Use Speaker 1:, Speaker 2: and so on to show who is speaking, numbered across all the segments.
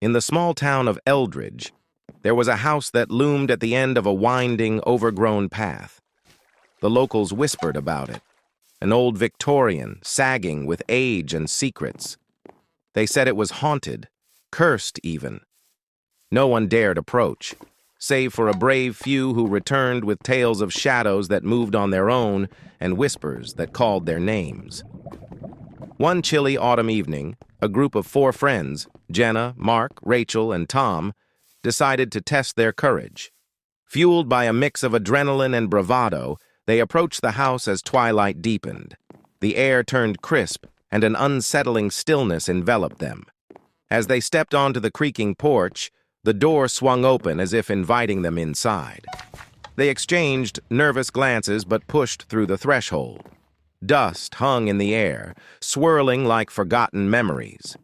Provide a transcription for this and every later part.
Speaker 1: In the small town of Eldridge, there was a house that loomed at the end of a winding, overgrown path. The locals whispered about it, an old Victorian, sagging with age and secrets. They said it was haunted, cursed even. No one dared approach, save for a brave few who returned with tales of shadows that moved on their own and whispers that called their names. One chilly autumn evening, a group of 4 friends, Jenna, Mark, Rachel, and Tom, decided to test their courage. Fueled by a mix of adrenaline and bravado, they approached the house as twilight deepened. The air turned crisp, and an unsettling stillness enveloped them. As they stepped onto the creaking porch, the door swung open as if inviting them inside. They exchanged nervous glances but pushed through the threshold. Dust hung in the air, swirling like forgotten memories.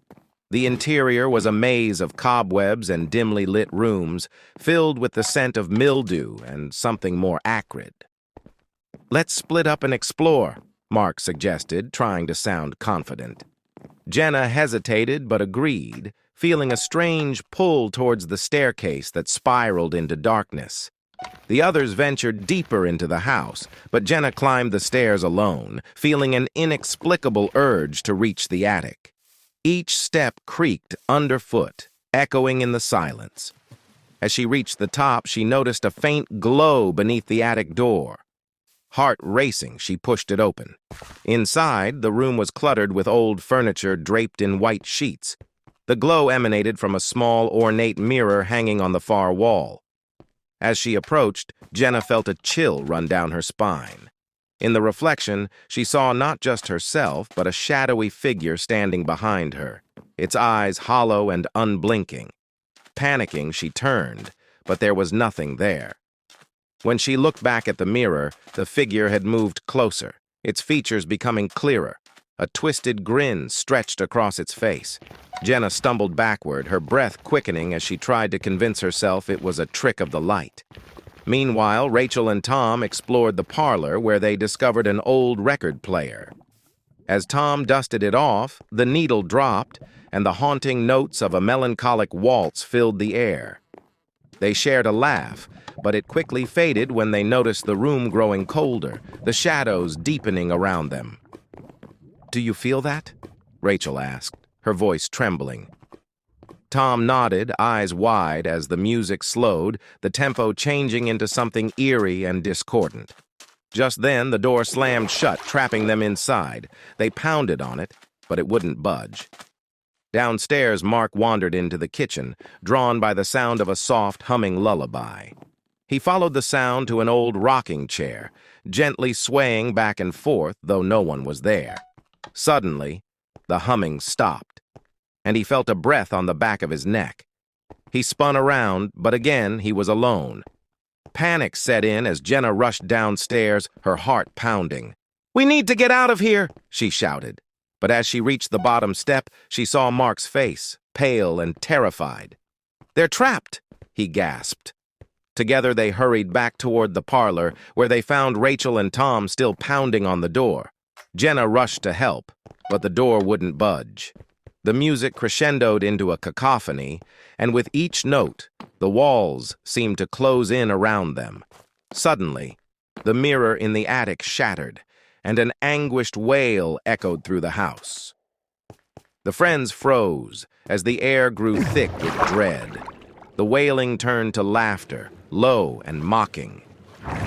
Speaker 1: The interior was a maze of cobwebs and dimly lit rooms, filled with the scent of mildew and something more acrid. "Let's split up and explore," Mark suggested, trying to sound confident. Jenna hesitated but agreed, feeling a strange pull towards the staircase that spiraled into darkness. The others ventured deeper into the house, but Jenna climbed the stairs alone, feeling an inexplicable urge to reach the attic. Each step creaked underfoot, echoing in the silence. As she reached the top, she noticed a faint glow beneath the attic door. Heart racing, she pushed it open. Inside, the room was cluttered with old furniture draped in white sheets. The glow emanated from a small, ornate mirror hanging on the far wall. As she approached, Jenna felt a chill run down her spine. In the reflection, she saw not just herself, but a shadowy figure standing behind her, its eyes hollow and unblinking. Panicking, she turned, but there was nothing there. When she looked back at the mirror, the figure had moved closer, its features becoming clearer. A twisted grin stretched across its face. Jenna stumbled backward, her breath quickening as she tried to convince herself it was a trick of the light. Meanwhile, Rachel and Tom explored the parlor where they discovered an old record player. As Tom dusted it off, the needle dropped, and the haunting notes of a melancholic waltz filled the air. They shared a laugh, but it quickly faded when they noticed the room growing colder, the shadows deepening around them. "Do you feel that?" Rachel asked, her voice trembling. Tom nodded, eyes wide, as the music slowed, the tempo changing into something eerie and discordant. Just then, the door slammed shut, trapping them inside. They pounded on it, but it wouldn't budge. Downstairs, Mark wandered into the kitchen, drawn by the sound of a soft, humming lullaby. He followed the sound to an old rocking chair, gently swaying back and forth, though no one was there. Suddenly, the humming stopped, and he felt a breath on the back of his neck. He spun around, but again he was alone. Panic set in as Jenna rushed downstairs, her heart pounding. "We need to get out of here!" she shouted. But as she reached the bottom step, she saw Mark's face, pale and terrified. "They're trapped!" he gasped. Together they hurried back toward the parlor, where they found Rachel and Tom still pounding on the door. Jenna rushed to help, but the door wouldn't budge. The music crescendoed into a cacophony, and with each note, the walls seemed to close in around them. Suddenly, the mirror in the attic shattered, and an anguished wail echoed through the house. The friends froze as the air grew thick with dread. The wailing turned to laughter, low and mocking.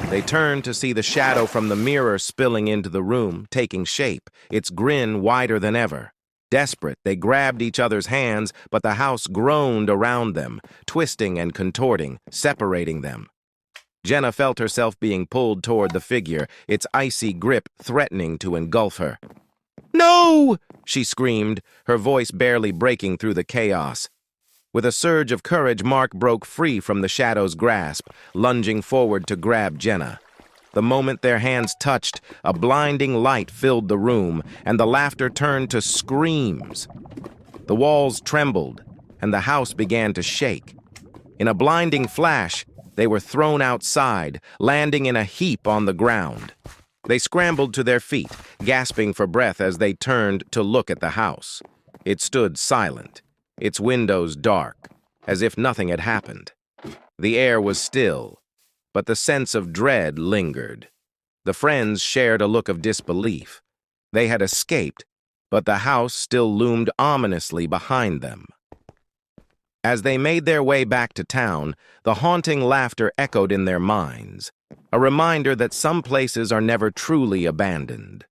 Speaker 1: They turned to see the shadow from the mirror spilling into the room, taking shape, its grin wider than ever. Desperate, they grabbed each other's hands, but the house groaned around them, twisting and contorting, separating them. Jenna felt herself being pulled toward the figure, its icy grip threatening to engulf her. "No!" she screamed, her voice barely breaking through the chaos. With a surge of courage, Mark broke free from the shadow's grasp, lunging forward to grab Jenna. The moment their hands touched, a blinding light filled the room, and the laughter turned to screams. The walls trembled, and the house began to shake. In a blinding flash, they were thrown outside, landing in a heap on the ground. They scrambled to their feet, gasping for breath as they turned to look at the house. It stood silent, its windows dark, as if nothing had happened. The air was still, but the sense of dread lingered. The friends shared a look of disbelief. They had escaped, but the house still loomed ominously behind them. As they made their way back to town, the haunting laughter echoed in their minds, a reminder that some places are never truly abandoned.